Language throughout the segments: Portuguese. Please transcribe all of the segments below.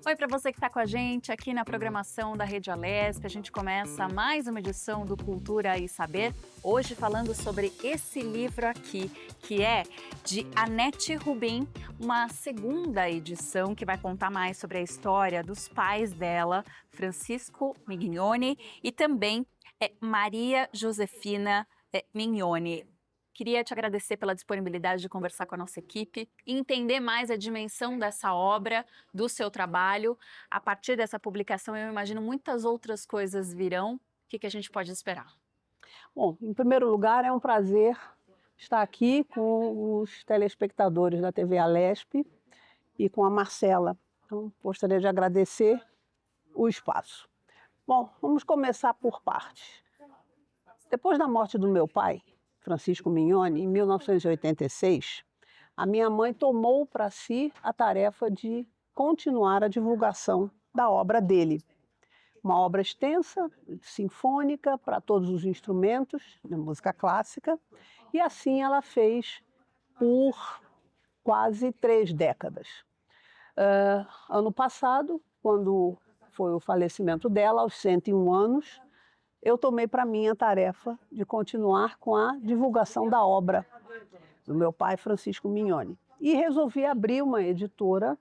Oi, para você que está com a gente aqui na programação da Rede Alesp, a gente começa mais uma edição do Cultura e Saber, hoje falando sobre esse livro aqui, que é de Anete Rubim, uma segunda edição que vai contar mais sobre a história dos pais dela, Francisco Mignoni e também Maria Josefina Mignoni. Queria te agradecer pela disponibilidade de conversar com a nossa equipe e entender mais a dimensão dessa obra, do seu trabalho. A partir dessa publicação, eu imagino muitas outras coisas virão. O que a gente pode esperar? Bom, em primeiro lugar, é um prazer estar aqui com os telespectadores da TV Alesp e com a Marcela. Então, gostaria de agradecer o espaço. Bom, vamos começar por partes. Depois da morte do meu pai, Francisco Mignoni, em 1986, a minha mãe tomou para si a tarefa de continuar a divulgação da obra dele. Uma obra extensa, sinfônica, para todos os instrumentos, de música clássica, e assim ela fez por quase 3 décadas. Ano passado, quando foi o falecimento dela, aos 101 anos, eu tomei para mim a tarefa de continuar com a divulgação da obra do meu pai, Francisco Mignoni. E resolvi abrir uma editora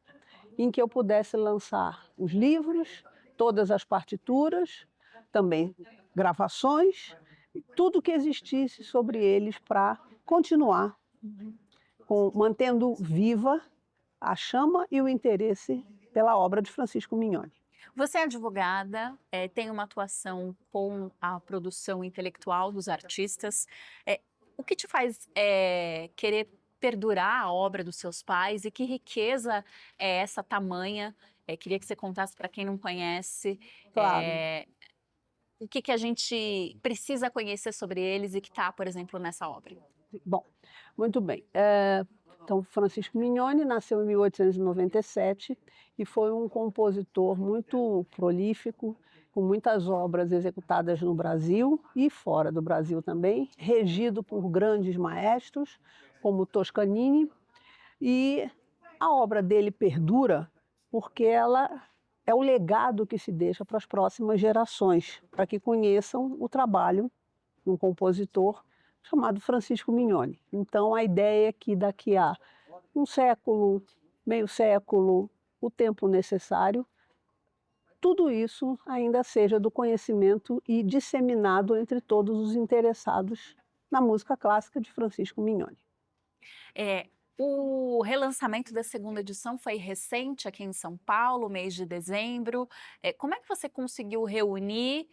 em que eu pudesse lançar os livros, todas as partituras, também gravações, tudo que existisse sobre eles para continuar mantendo viva a chama e o interesse pela obra de Francisco Mignoni. Você é advogada, tem uma atuação com a produção intelectual dos artistas. O que te faz querer perdurar a obra dos seus pais e que riqueza é essa tamanha? Queria que você contasse para quem não conhece. Claro. O que a gente precisa conhecer sobre eles e que está, por exemplo, nessa obra? Bom, muito bem. Então, Francisco Mignoni nasceu em 1897 e foi um compositor muito prolífico, com muitas obras executadas no Brasil e fora do Brasil também, regido por grandes maestros como Toscanini. E a obra dele perdura porque ela é o legado que se deixa para as próximas gerações, para que conheçam o trabalho de um compositor chamado Francisco Mignoni. Então, a ideia é que daqui a um século, meio século, o tempo necessário, tudo isso ainda seja do conhecimento e disseminado entre todos os interessados na música clássica de Francisco Mignoni. O relançamento da segunda edição foi recente aqui em São Paulo, mês de dezembro. Como é que você conseguiu reunir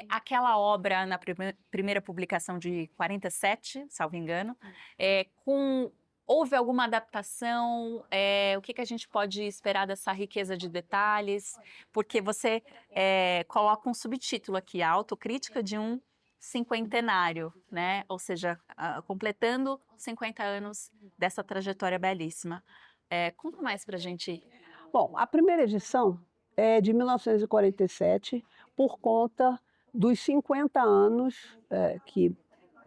aquela obra na primeira publicação de 47, salvo engano, houve alguma adaptação? O que a gente pode esperar dessa riqueza de detalhes? Porque você coloca um subtítulo aqui, a autocrítica de um cinquentenário, né? Ou seja, completando 50 anos dessa trajetória belíssima. Conta mais para a gente. Bom, a primeira edição é de 1947, por conta dos 50 anos que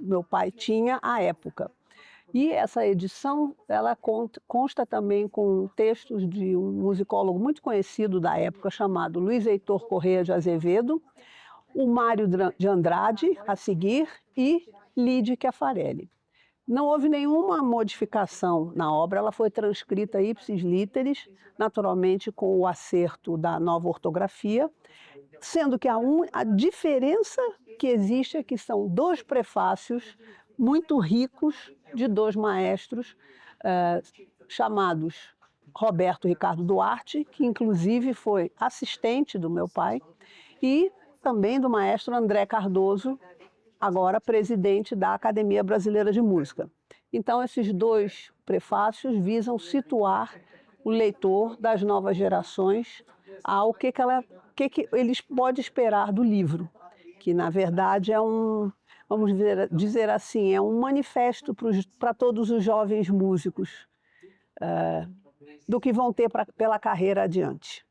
meu pai tinha à época. E essa edição, ela consta também com textos de um musicólogo muito conhecido da época, chamado Luiz Heitor Corrêa de Azevedo, o Mário de Andrade, a seguir, e Lídia Chiafarelli. Não houve nenhuma modificação na obra, ela foi transcrita ipsis literis, naturalmente com o acerto da nova ortografia, sendo que a diferença que existe é que são 2 prefácios muito ricos de 2 maestros chamados Roberto Ricardo Duarte, que inclusive foi assistente do meu pai, e também do maestro André Cardoso, agora presidente da Academia Brasileira de Música. Então, esses 2 prefácios visam situar o leitor das novas gerações ao que eles podem esperar do livro, que na verdade é vamos dizer assim, é um manifesto para todos os jovens músicos do que vão ter pela carreira adiante.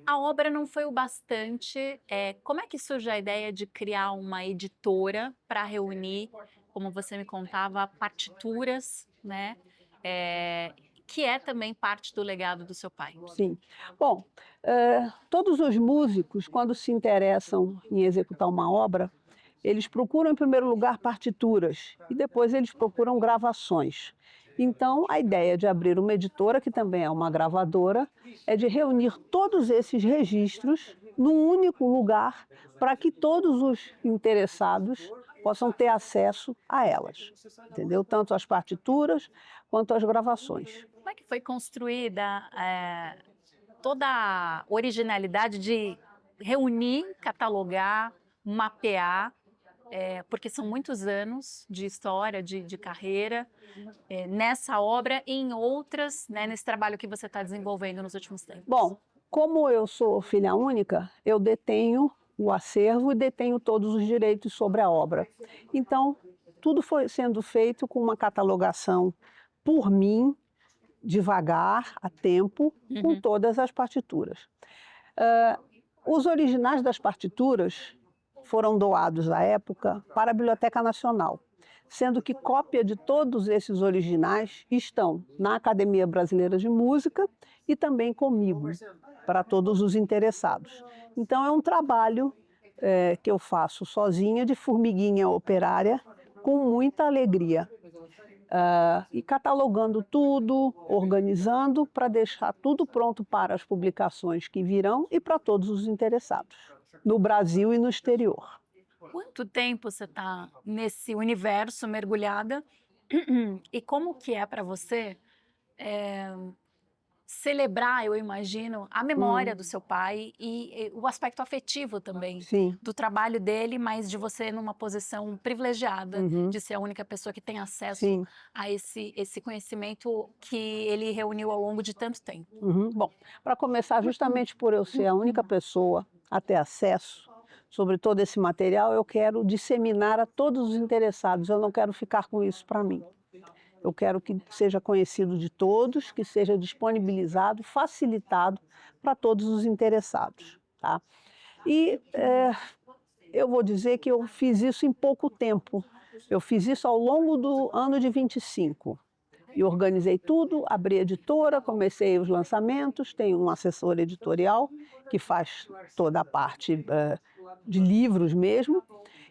A obra não foi o bastante. Como é que surge a ideia de criar uma editora para reunir, como você me contava, partituras, né? que é também parte do legado do seu pai. Sim. Bom, todos os músicos, quando se interessam em executar uma obra, eles procuram, em primeiro lugar, partituras e depois eles procuram gravações. Então, a ideia de abrir uma editora, que também é uma gravadora, é de reunir todos esses registros num único lugar para que todos os interessados possam ter acesso a elas, entendeu? Tanto as partituras quanto as gravações. Como é que foi construída toda a originalidade de reunir, catalogar, mapear, porque são muitos anos de história, de carreira, nessa obra e em outras, né, nesse trabalho que você está desenvolvendo nos últimos tempos? Bom, como eu sou filha única, eu detenho o acervo e detenho todos os direitos sobre a obra. Então, tudo foi sendo feito com uma catalogação por mim, devagar, a tempo, com todas as partituras. Os originais das partituras foram doados à época para a Biblioteca Nacional, sendo que cópia de todos esses originais estão na Academia Brasileira de Música e também comigo, para todos os interessados. Então é um trabalho que eu faço sozinha, de formiguinha operária, com muita alegria. E catalogando tudo, organizando para deixar tudo pronto para as publicações que virão e para todos os interessados, no Brasil e no exterior. Quanto tempo você está nesse universo mergulhada e como que é para você celebrar, eu imagino, a memória do seu pai e o aspecto afetivo também Sim. do trabalho dele, mas de você numa posição privilegiada, de ser a única pessoa que tem acesso Sim. a esse conhecimento que ele reuniu ao longo de tanto tempo. Bom, para começar, justamente por eu ser a única pessoa a ter acesso sobre todo esse material, eu quero disseminar a todos os interessados, eu não quero ficar com isso para mim. Eu quero que seja conhecido de todos, que seja disponibilizado, facilitado para todos os interessados, tá? E eu vou dizer que eu fiz isso em pouco tempo. Eu fiz isso ao longo do ano de 25. E organizei tudo, abri a editora, comecei os lançamentos, tenho um assessor editorial que faz toda a parte de livros mesmo.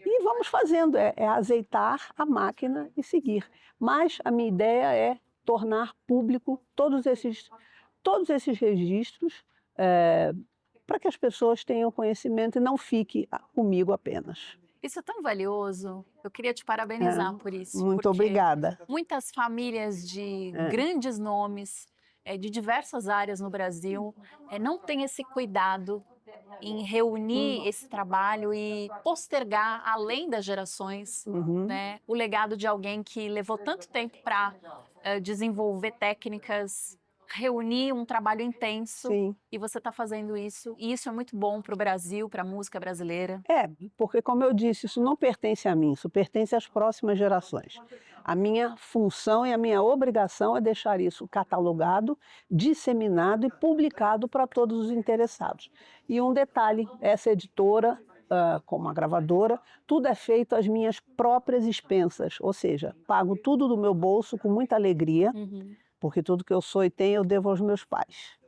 E vamos fazendo, é azeitar a máquina e seguir. Mas a minha ideia é tornar público todos esses registros para que as pessoas tenham conhecimento e não fique comigo apenas. Isso é tão valioso. Eu queria te parabenizar por isso. Muito obrigada. Muitas famílias de grandes nomes, de diversas áreas no Brasil, não têm esse cuidado em reunir esse trabalho e postergar, além das gerações, né, o legado de alguém que levou tanto tempo para desenvolver técnicas, reunir um trabalho intenso. Sim. E você está fazendo isso, e isso é muito bom para o Brasil, para a música brasileira. Porque, como eu disse, isso não pertence a mim, isso pertence às próximas gerações. A minha função e a minha obrigação é deixar isso catalogado, disseminado e publicado para todos os interessados. E um detalhe, essa editora, como a gravadora, tudo é feito às minhas próprias expensas, ou seja, pago tudo do meu bolso com muita alegria, porque tudo que eu sou e tenho eu devo aos meus pais.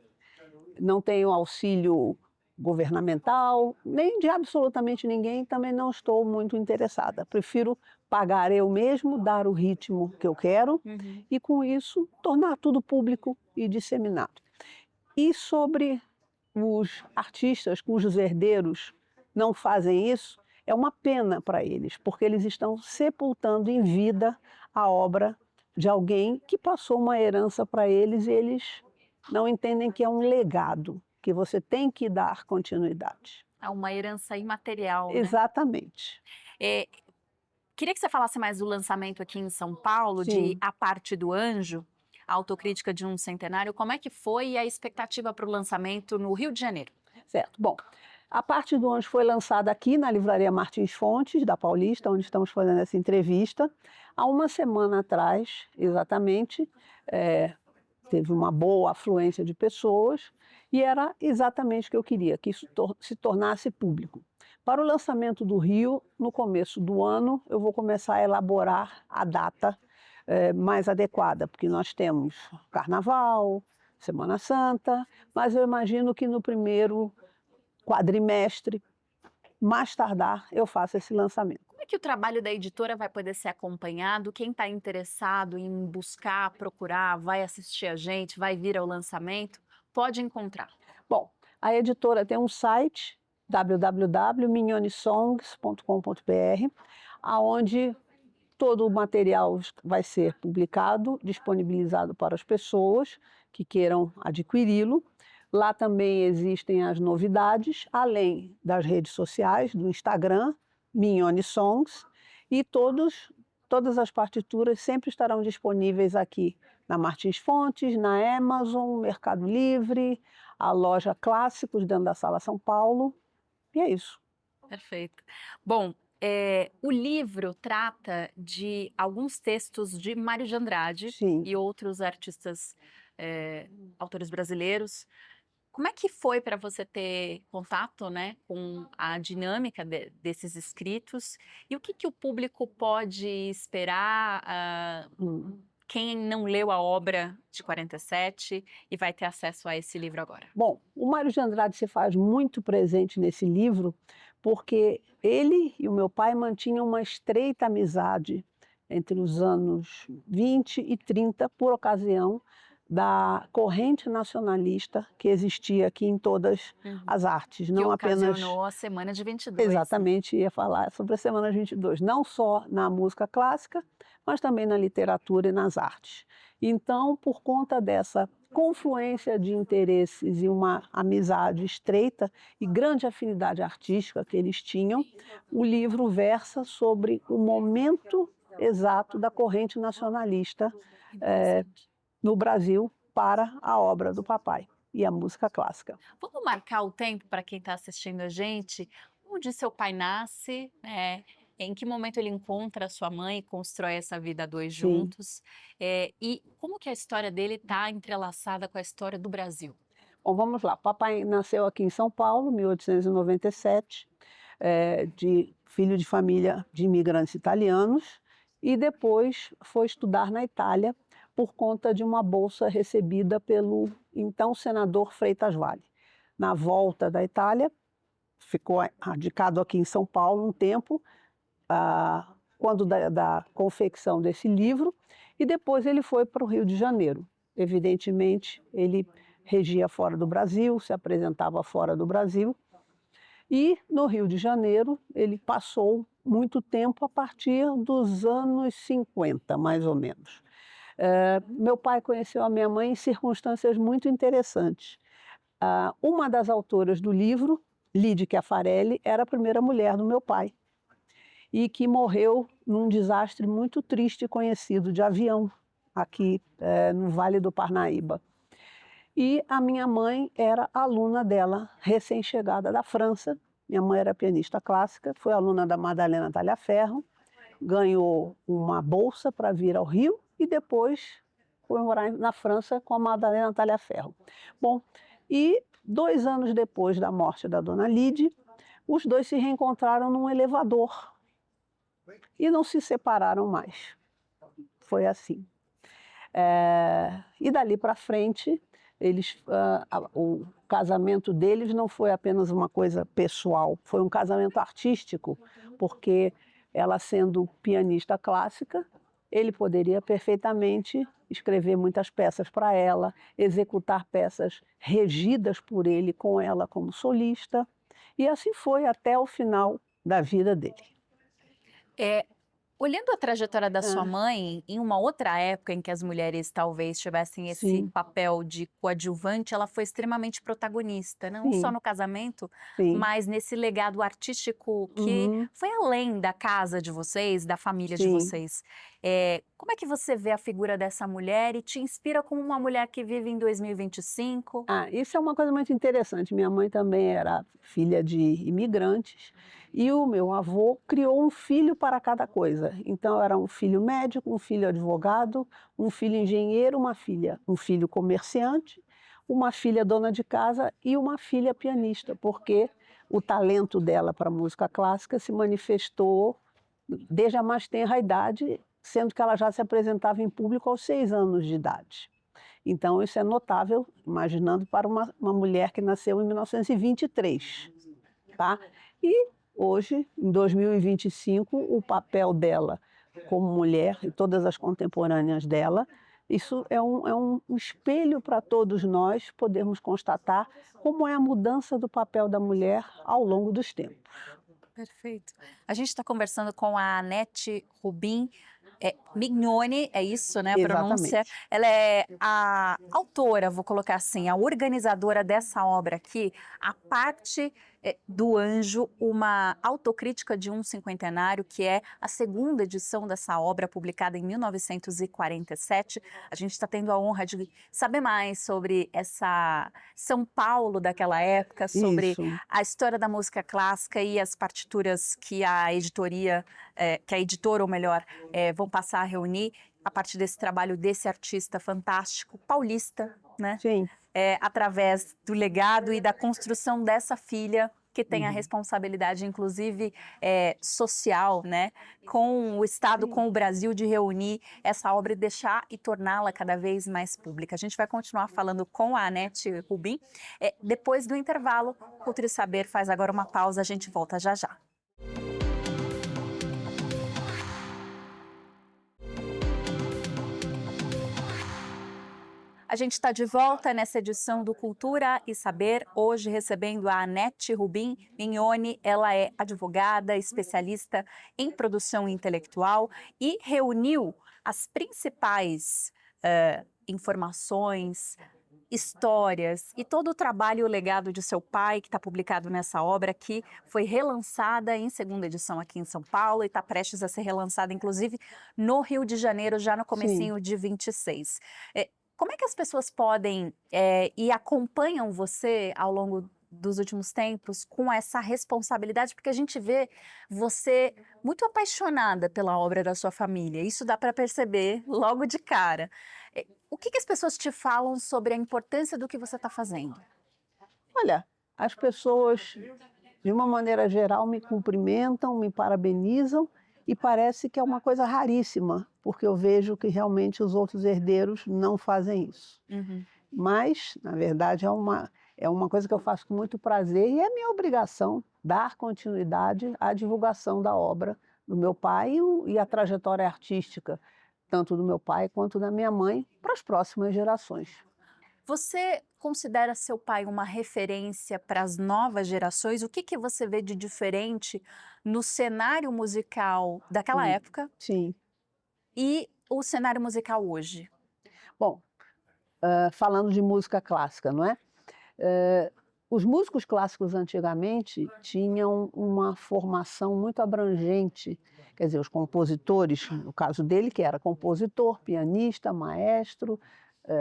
Não tenho auxílio governamental, nem de absolutamente ninguém, também não estou muito interessada. Prefiro pagar eu mesmo, dar o ritmo que eu quero e, com isso, tornar tudo público e disseminado. E sobre os artistas cujos herdeiros não fazem isso, é uma pena para eles, porque eles estão sepultando em vida a obra de alguém que passou uma herança para eles e eles não entendem que é um legado, que você tem que dar continuidade. É uma herança imaterial, né? Exatamente. Queria que você falasse mais do lançamento aqui em São Paulo, Sim. de A Parte do Anjo, a autocrítica de um centenário. Como é que foi a expectativa para o lançamento no Rio de Janeiro? Certo. Bom, A Parte do Anjo foi lançada aqui na Livraria Martins Fontes, da Paulista, onde estamos fazendo essa entrevista. Há uma semana atrás, exatamente, teve uma boa afluência de pessoas e era exatamente o que eu queria, que isso se tornasse público. Para o lançamento do Rio, no começo do ano, eu vou começar a elaborar a data mais adequada, porque nós temos Carnaval, Semana Santa, mas eu imagino que no primeiro quadrimestre, mais tardar, eu faço esse lançamento. Como é que o trabalho da editora vai poder ser acompanhado? Quem está interessado em buscar, procurar, vai assistir a gente, vai vir ao lançamento, pode encontrar. Bom, a editora tem um site, www.minionesongs.com.br, aonde todo o material vai ser publicado, disponibilizado para as pessoas que queiram adquiri-lo. Lá também existem as novidades, além das redes sociais, do Instagram, Mignone Songs, e todas as partituras sempre estarão disponíveis aqui na Martins Fontes, na Amazon, Mercado Livre, a loja Clássicos dentro da Sala São Paulo, e é isso. Perfeito. Bom, o livro trata de alguns textos de Mário de Andrade Sim. e outros artistas, autores brasileiros. Como é que foi para você ter contato, né, com a dinâmica desses escritos? E o que o público pode esperar, quem não leu a obra de 47 e vai ter acesso a esse livro agora? Bom, o Mário de Andrade se faz muito presente nesse livro, porque ele e o meu pai mantinham uma estreita amizade entre os anos 20 e 30, por ocasião da corrente nacionalista que existia aqui em todas as artes, Que não apenas... ocasionou a Semana de 22. Né? Exatamente, ia falar sobre a Semana 22, não só na música clássica, mas também na literatura e nas artes. Então, por conta dessa confluência de interesses e uma amizade estreita e grande afinidade artística que eles tinham, o livro versa sobre o momento exato da corrente nacionalista no Brasil para a obra do papai e a música clássica. Vamos marcar o tempo para quem está assistindo a gente? Onde seu pai nasce, em que momento ele encontra a sua mãe e constrói essa vida a dois juntos? E como que a história dele está entrelaçada com a história do Brasil? Bom, vamos lá. Papai nasceu aqui em São Paulo, 1897, filho de família de imigrantes italianos, e depois foi estudar na Itália por conta de uma bolsa recebida pelo então senador Freitas Vale. Na volta da Itália, ficou radicado aqui em São Paulo um tempo, quando da confecção desse livro, e depois ele foi para o Rio de Janeiro. Evidentemente, ele regia fora do Brasil, se apresentava fora do Brasil, e no Rio de Janeiro ele passou muito tempo a partir dos anos 50, mais ou menos. Meu pai conheceu a minha mãe em circunstâncias muito interessantes. Uma das autoras do livro, Lídia Chiafarelli, era a primeira mulher do meu pai e que morreu num desastre muito triste e conhecido de avião, aqui no Vale do Parnaíba. E a minha mãe era aluna dela, recém-chegada da França. Minha mãe era pianista clássica, foi aluna da Madalena Tagliaferro, ganhou uma bolsa para vir ao Rio e depois foi morar na França com a Madalena Tagliaferro. Bom, e 2 anos depois da morte da dona Lide, os dois se reencontraram num elevador e não se separaram mais. Foi assim. E dali para frente, o casamento deles não foi apenas uma coisa pessoal, foi um casamento artístico, porque ela sendo pianista clássica, ele poderia perfeitamente escrever muitas peças para ela, executar peças regidas por ele com ela como solista, e assim foi até o final da vida dele. Olhando a trajetória da sua mãe, em uma outra época em que as mulheres talvez tivessem esse Sim. papel de coadjuvante, ela foi extremamente protagonista, não Sim. só no casamento, Sim. mas nesse legado artístico que foi além da casa de vocês, da família de Sim. vocês. Como é que você vê a figura dessa mulher e te inspira como uma mulher que vive em 2025? Isso é uma coisa muito interessante. Minha mãe também era filha de imigrantes e o meu avô criou um filho para cada coisa. Então era um filho médico, um filho advogado, um filho engenheiro, um filho comerciante, uma filha dona de casa e uma filha pianista, porque o talento dela para a música clássica se manifestou desde a mais tenra idade, sendo que ela já se apresentava em público aos 6 anos de idade. Então isso é notável, imaginando para uma mulher que nasceu em 1923, tá. E hoje, em 2025, o papel dela como mulher e todas as contemporâneas dela, isso é um espelho para todos nós podermos constatar como é a mudança do papel da mulher ao longo dos tempos. Perfeito. A gente está conversando com a Anete Rubim Mignone, é isso, né, a pronúncia. Exatamente. Ela é a autora, vou colocar assim, a organizadora dessa obra aqui, A Parte do Anjo, uma autocrítica de um cinquentenário, que é a segunda edição dessa obra, publicada em 1947. A gente está tendo a honra de saber mais sobre essa São Paulo daquela época, sobre Isso. a história da música clássica e as partituras que a editoria, que a editora, ou melhor, vão passar a reunir a partir desse trabalho desse artista fantástico, paulista, né? Sim. Através do legado e da construção dessa filha que tem a Uhum. responsabilidade, inclusive, social, né, com o Estado, Sim. com o Brasil, de reunir essa obra e deixar e torná-la cada vez mais pública. A gente vai continuar falando com a Anete Rubim. Depois do intervalo, Cultura e Saber faz agora uma pausa, a gente volta já já. A gente está de volta nessa edição do Cultura e Saber, hoje recebendo a Anete Rubim Mignone. Ela é advogada, especialista em produção intelectual e reuniu as principais informações, histórias e todo o trabalho e o legado de seu pai, que está publicado nessa obra, que foi relançada em segunda edição aqui em São Paulo e está prestes a ser relançada, inclusive, no Rio de Janeiro, já no Sim. comecinho de 26. Como é que as pessoas podem e acompanham você ao longo dos últimos tempos com essa responsabilidade? Porque a gente vê você muito apaixonada pela obra da sua família, isso dá para perceber logo de cara. O que as pessoas te falam sobre a importância do que você está fazendo? Olha, as pessoas, de uma maneira geral, me cumprimentam, me parabenizam e parece que é uma coisa raríssima, porque eu vejo que realmente os outros herdeiros não fazem isso. Uhum. Mas, na verdade, é uma coisa que eu faço com muito prazer e é minha obrigação dar continuidade à divulgação da obra do meu pai e a trajetória artística, tanto do meu pai quanto da minha mãe, para as próximas gerações. Você considera seu pai uma referência para as novas gerações? O que você vê de diferente no cenário musical daquela Sim, época sim. e o cenário musical hoje? Bom, falando de música clássica, não é? Os músicos clássicos antigamente tinham uma formação muito abrangente, quer dizer, os compositores, no caso dele, que era compositor, pianista, maestro,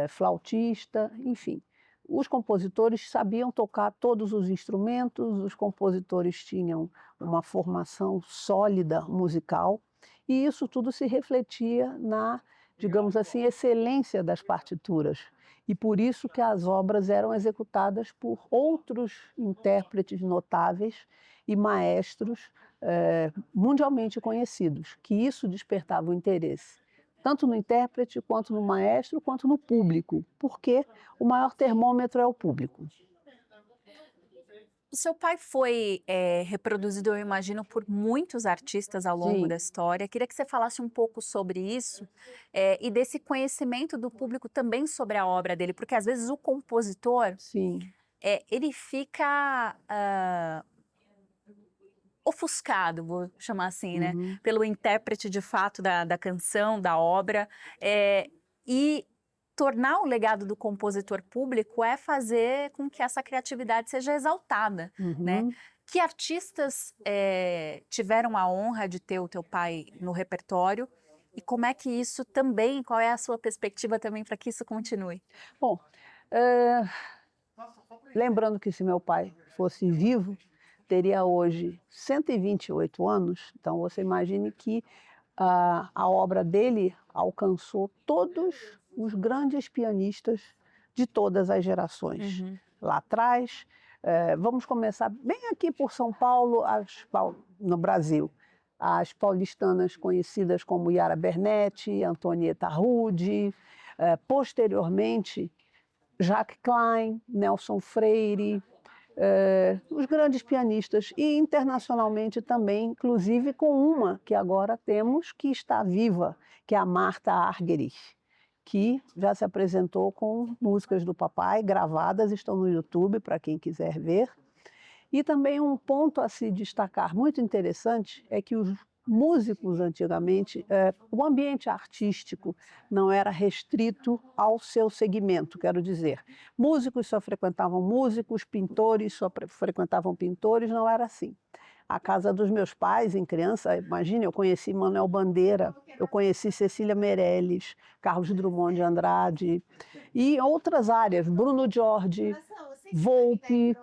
flautista, enfim. Os compositores sabiam tocar todos os instrumentos, os compositores tinham uma formação sólida musical, e isso tudo se refletia na, digamos assim, excelência das partituras. E por isso que as obras eram executadas por outros intérpretes notáveis e maestros mundialmente conhecidos, que isso despertava o interesse, tanto no intérprete, quanto no maestro, quanto no público, porque o maior termômetro é o público. O seu pai foi reproduzido, eu imagino, por muitos artistas ao longo da Sim, história. Queria que você falasse um pouco sobre isso e desse conhecimento do público também sobre a obra dele, porque às vezes o compositor sim. ele fica ofuscado, vou chamar assim, né, Uhum. pelo intérprete de fato da canção, da obra, e tornar o legado do compositor público é fazer com que essa criatividade seja exaltada, né. Uhum. Que artistas tiveram a honra de ter o teu pai no repertório e como é que isso também, qual é a sua perspectiva também para que isso continue? Bom, lembrando que se meu pai fosse vivo, teria hoje 128 anos, então você imagine que a obra dele alcançou todos os grandes pianistas de todas as gerações. Uhum. Lá atrás, vamos começar bem aqui por São Paulo, no Brasil. as paulistanas conhecidas como Yara Bernetti, Antonieta Rude, posteriormente Jacques Klein, Nelson Freire, os grandes pianistas, e internacionalmente também, inclusive com uma que agora temos que está viva, que é a Martha Argerich, que já se apresentou com músicas do papai gravadas, estão no YouTube para quem quiser ver. E também um ponto a se destacar muito interessante é que os músicos antigamente, o ambiente artístico não era restrito ao seu segmento, quero dizer. Músicos só frequentavam músicos, pintores só frequentavam pintores, não era assim. A casa dos meus pais, em criança, imagine, eu conheci Manuel Bandeira, eu conheci Cecília Meirelles, Carlos Drummond de Andrade e outras áreas, Bruno Jorge, Volpe,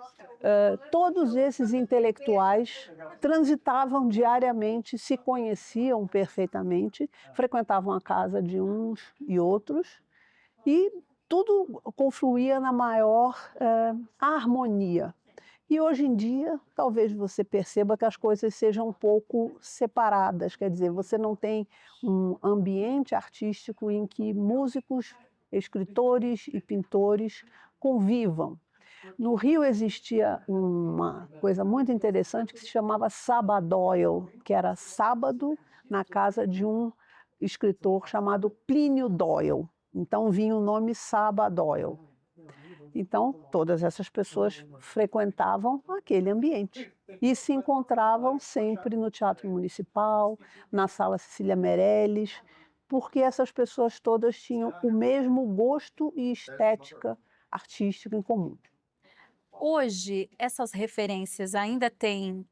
todos esses intelectuais transitavam diariamente, se conheciam perfeitamente, frequentavam a casa de uns e outros, e tudo confluía na maior harmonia. E hoje em dia, talvez você perceba que as coisas sejam um pouco separadas, quer dizer, você não tem um ambiente artístico em que músicos, escritores e pintores convivam. No Rio existia uma coisa muito interessante que se chamava Sabadoil, que era sábado na casa de um escritor chamado Plínio Doyle. Então vinha o nome Sabadoil. Então todas essas pessoas frequentavam aquele ambiente e se encontravam sempre no Teatro Municipal, na Sala Cecília Meirelles, porque essas pessoas todas tinham o mesmo gosto e estética artística em comum. Hoje, essas referências ainda têm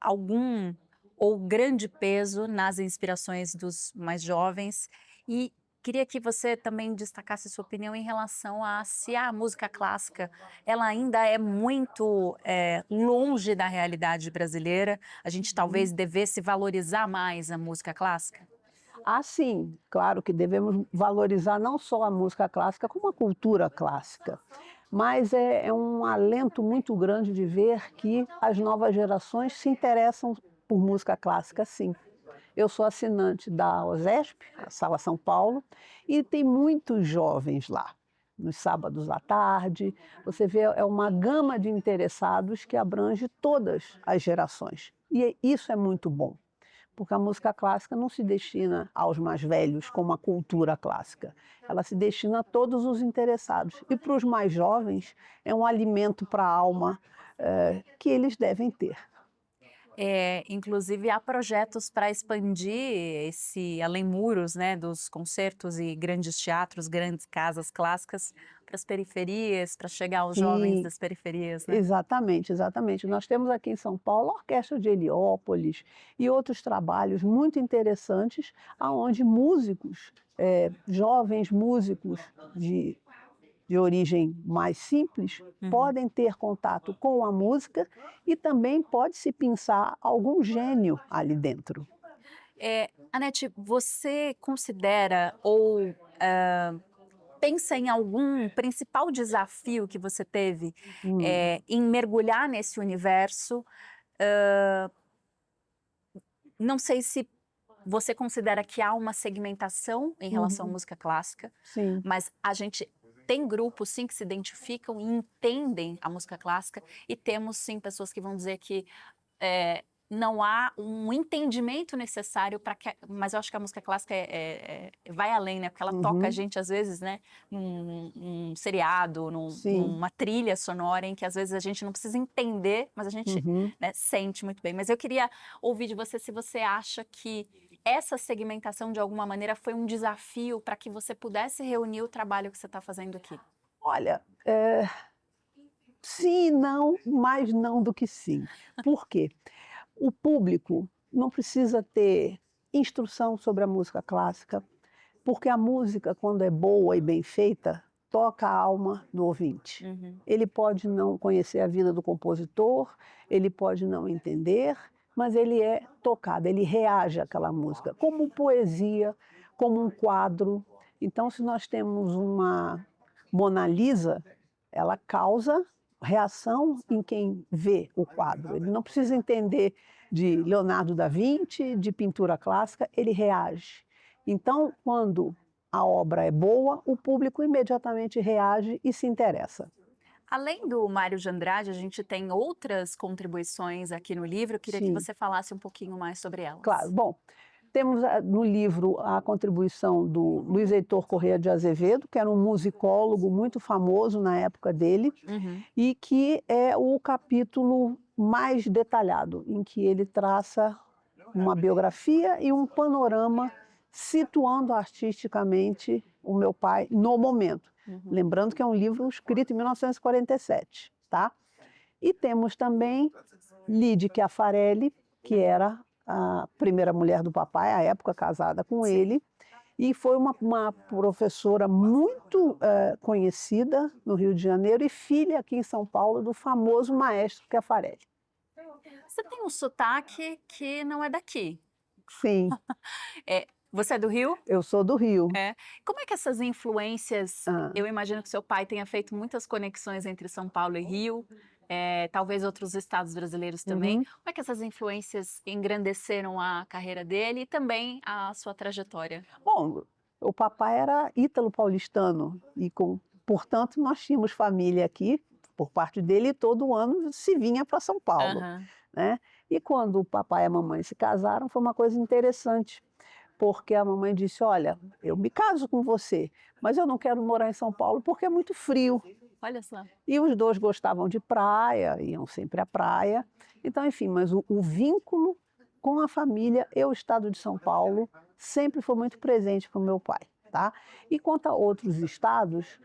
algum ou grande peso nas inspirações dos mais jovens? E queria que você também destacasse sua opinião em relação a se a música clássica ela ainda é muito longe da realidade brasileira. A gente talvez devesse valorizar mais a música clássica? Ah, sim, claro que devemos valorizar não só a música clássica, como a cultura clássica. Mas é um alento muito grande de ver que as novas gerações se interessam por música clássica, sim. Eu sou assinante da OSESP, a Sala São Paulo, e tem muitos jovens lá. Nos sábados à tarde, você vê, é uma gama de interessados que abrange todas as gerações. E isso é muito bom, porque a música clássica não se destina aos mais velhos como a cultura clássica. Ela se destina a todos os interessados. E para os mais jovens, é um alimento para a alma que eles devem ter. Inclusive há projetos para expandir esse além muros, né, dos concertos e grandes teatros, grandes casas clássicas para as periferias, para chegar aos jovens Sim, das periferias, né? exatamente, exatamente. Nós temos aqui em São Paulo a Orquestra de Heliópolis e outros trabalhos muito interessantes, aonde músicos, jovens músicos de origem mais simples, podem ter contato com a música e também pode-se pensar algum gênio ali dentro. Anete, você considera ou pensa em algum principal desafio que você teve Hum. em mergulhar nesse universo? Não sei se você considera que há uma segmentação em relação à Uhum. música clássica, Sim. mas a gente tem grupos sim que se identificam e entendem a música clássica e temos sim pessoas que vão dizer que não há um entendimento necessário para que, mas eu acho que a música clássica vai além, né? Porque ela toca a Uhum. gente às vezes, né? Num seriado, Sim. numa trilha sonora em que às vezes a gente não precisa entender, mas a gente, Uhum. né, sente muito bem. Mas eu queria ouvir de você se você acha que essa segmentação de alguma maneira foi um desafio para que você pudesse reunir o trabalho que você está fazendo aqui. Olha, sim e não, mais não do que sim. Por quê? O público não precisa ter instrução sobre a música clássica, porque a música, quando é boa e bem feita, toca a alma do ouvinte. Ele pode não conhecer a vida do compositor, ele pode não entender, mas ele é tocado, ele reage àquela música, como poesia, como um quadro. Então, se nós temos uma Mona Lisa, ela causa reação em quem vê o quadro. Ele não precisa entender de Leonardo da Vinci, de pintura clássica, ele reage. Então, quando a obra é boa, o público imediatamente reage e se interessa. Além do Mário de Andrade, a gente tem outras contribuições aqui no livro. Eu queria que Sim, você falasse um pouquinho mais sobre elas. claro. Bom, temos no livro a contribuição do Luiz Heitor Corrêa de Azevedo, que era um musicólogo muito famoso na época dele, Uhum. e que é o capítulo mais detalhado, em que ele traça uma biografia e um panorama situando artisticamente o meu pai no momento. Uhum. Lembrando que é um livro escrito em 1947, tá? E temos também Lídia Chiafarelli, que era a primeira mulher do papai, à época casada com ele, e foi uma professora muito conhecida no Rio de Janeiro e filha aqui em São Paulo do famoso maestro Chiafarelli. Você tem um sotaque que não é daqui. Sim, Você é do Rio? eu sou do Rio. É. Como é que essas influências, Ah, eu imagino que seu pai tenha feito muitas conexões entre São Paulo e Rio, talvez outros estados brasileiros também. uhum. Como é que essas influências engrandeceram a carreira dele e também a sua trajetória? Bom, o papai era ítalo-paulistano e, portanto, nós tínhamos família aqui, por parte dele, e todo ano se vinha para São Paulo, Aham. né? E quando o papai e a mamãe se casaram, foi uma coisa interessante, porque a mamãe disse: olha, eu me caso com você, mas eu não quero morar em São Paulo porque é muito frio. Olha só. E os dois gostavam de praia, iam sempre à praia. Então, enfim, mas o vínculo com a família e o estado de São Paulo sempre foi muito presente para o meu pai, tá? E quanto a outros estados,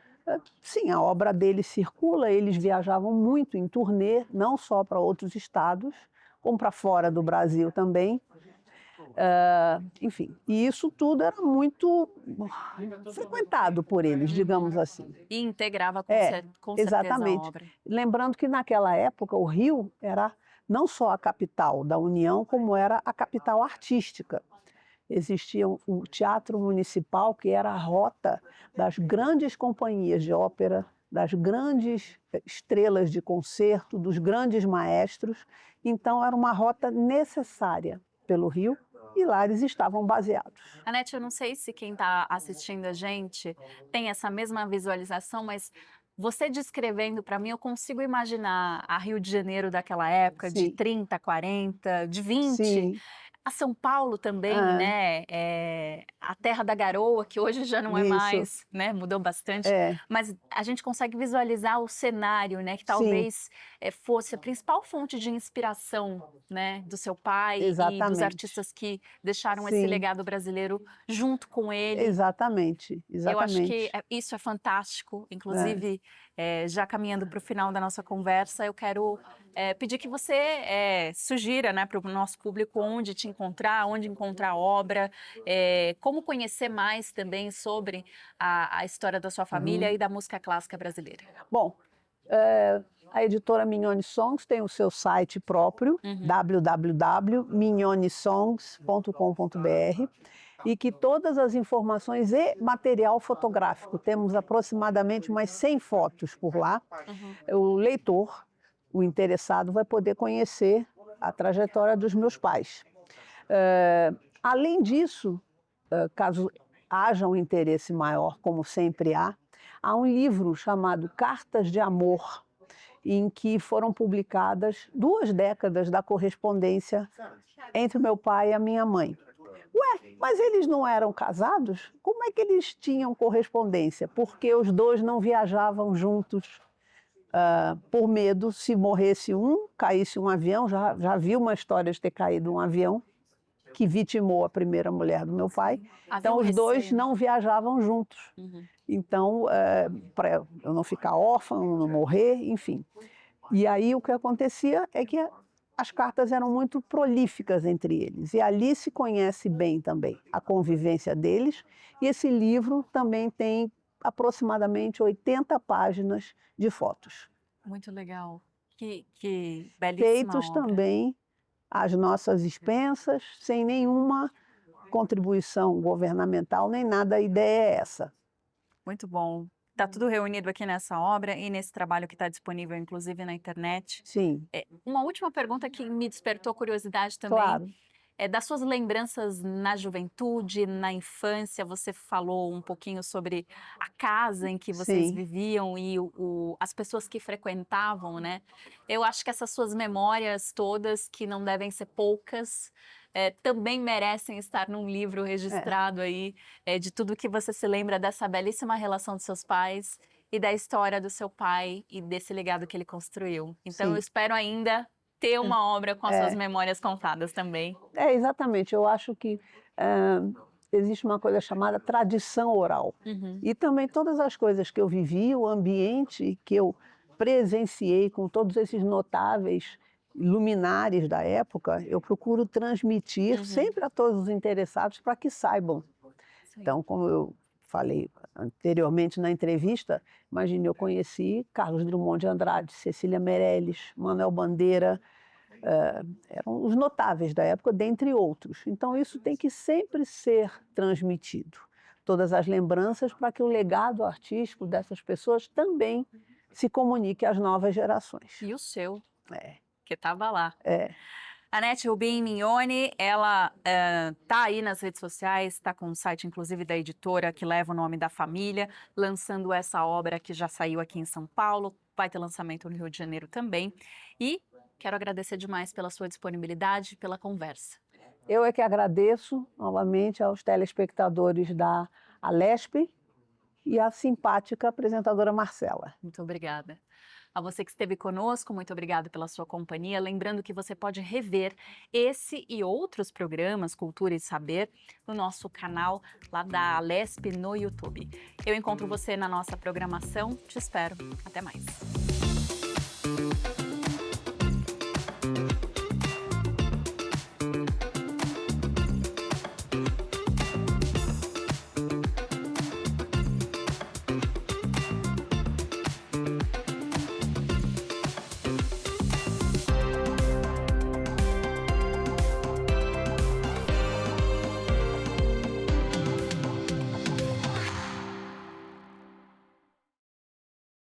sim, a obra dele circula, eles viajavam muito em turnê, não só para outros estados, como para fora do Brasil também. Enfim, e isso tudo era muito frequentado por eles, digamos assim. E integrava É, com certeza a exatamente. obra. Lembrando que naquela época o Rio era não só a capital da União, como era a capital artística. Existia o Teatro Municipal, que era a rota das grandes companhias de ópera, das grandes estrelas de concerto, dos grandes maestros. Então era uma rota necessária pelo Rio e lá eles estavam baseados. Anete, eu não sei se quem está assistindo a gente tem essa mesma visualização, mas você descrevendo para mim, eu consigo imaginar a Rio de Janeiro daquela época, de Sim, 30, 40, de 20, sim, a São Paulo também, ah, né? A Terra da Garoa, que hoje já não é isso, mais, né? Mudou bastante, é, mas a gente consegue visualizar o cenário, né? Que sim, talvez fosse a principal fonte de inspiração, né? Do seu pai e dos exatamente. artistas que deixaram esse Sim, legado brasileiro junto com ele. exatamente, Eu acho que exatamente. isso é fantástico. É. Inclusive, já caminhando para o final da nossa conversa, eu quero pedir que você sugira, né, para o nosso público onde te encontrar, onde encontrar a obra, como conhecer mais também sobre a história da sua família Uhum. e da música clássica brasileira. Bom, a editora Mignone Songs tem o seu site próprio, Uhum. www.mignonesongs.com.br, e que todas as informações e material fotográfico, temos aproximadamente umas 100 fotos por lá. Uhum. O leitor, o interessado, vai poder conhecer a trajetória dos meus pais. Além disso, caso haja um interesse maior, como sempre há um livro chamado Cartas de Amor, em que foram publicadas 2 décadas da correspondência entre o meu pai e a minha mãe. Ué, mas eles não eram casados? Como é que eles tinham correspondência? Porque os dois não viajavam juntos, por medo, se morresse um, caísse um avião. Já vi uma história de ter caído um avião que vitimou a primeira mulher do meu pai. Havia Então, um os dois receio. não viajavam juntos. Uhum. Então, para eu não ficar órfã, não morrer, enfim. E aí o que acontecia é que as cartas eram muito prolíficas entre eles. E ali se conhece bem também a convivência deles. E esse livro também tem aproximadamente 80 páginas de fotos. Muito legal. Que belíssima Feitos obra. também às nossas expensas, sem nenhuma contribuição governamental nem nada. A ideia é essa. Muito bom. Tá tudo reunido aqui nessa obra e nesse trabalho que está disponível, inclusive, na internet. Sim, Uma última pergunta que me despertou curiosidade também. claro. Das suas lembranças na juventude, na infância, você falou um pouquinho sobre a casa em que vocês Sim, viviam e as pessoas que frequentavam, né? Eu acho que essas suas memórias todas, que não devem ser poucas, também merecem estar num livro é, registrado aí, de tudo que você se lembra dessa belíssima relação dos seus pais e da história do seu pai e desse legado que ele construiu. Então, eu sim. espero ainda ter uma obra com as suas É, memórias contadas também. exatamente. Eu acho que existe uma coisa chamada tradição oral. Uhum. E também todas as coisas que eu vivi, o ambiente que eu presenciei com todos esses notáveis luminares da época, eu procuro transmitir Uhum. sempre a todos os interessados para que saibam. Isso aí. Então, como eu falei anteriormente na entrevista, imagine, eu conheci Carlos Drummond de Andrade, Cecília Meirelles, Manuel Bandeira, eram os notáveis da época, dentre outros. Então, isso tem que sempre ser transmitido. Todas as lembranças para que o legado artístico dessas pessoas também se comunique às novas gerações. E o seu, É, que estava lá. é. Anete Rubim Mignone, ela tá aí nas redes sociais, está com um site, inclusive, da editora, que leva o nome da família, lançando essa obra que já saiu aqui em São Paulo, vai ter lançamento no Rio de Janeiro também. E quero agradecer demais pela sua disponibilidade, pela conversa. Eu é que agradeço novamente aos telespectadores da Alesp e à simpática apresentadora Marcela. Muito obrigada. A você que esteve conosco, muito obrigada pela sua companhia. Lembrando que você pode rever esse e outros programas Cultura e Saber no nosso canal lá da Alesp no YouTube. Eu encontro você na nossa programação. Te espero. Até mais.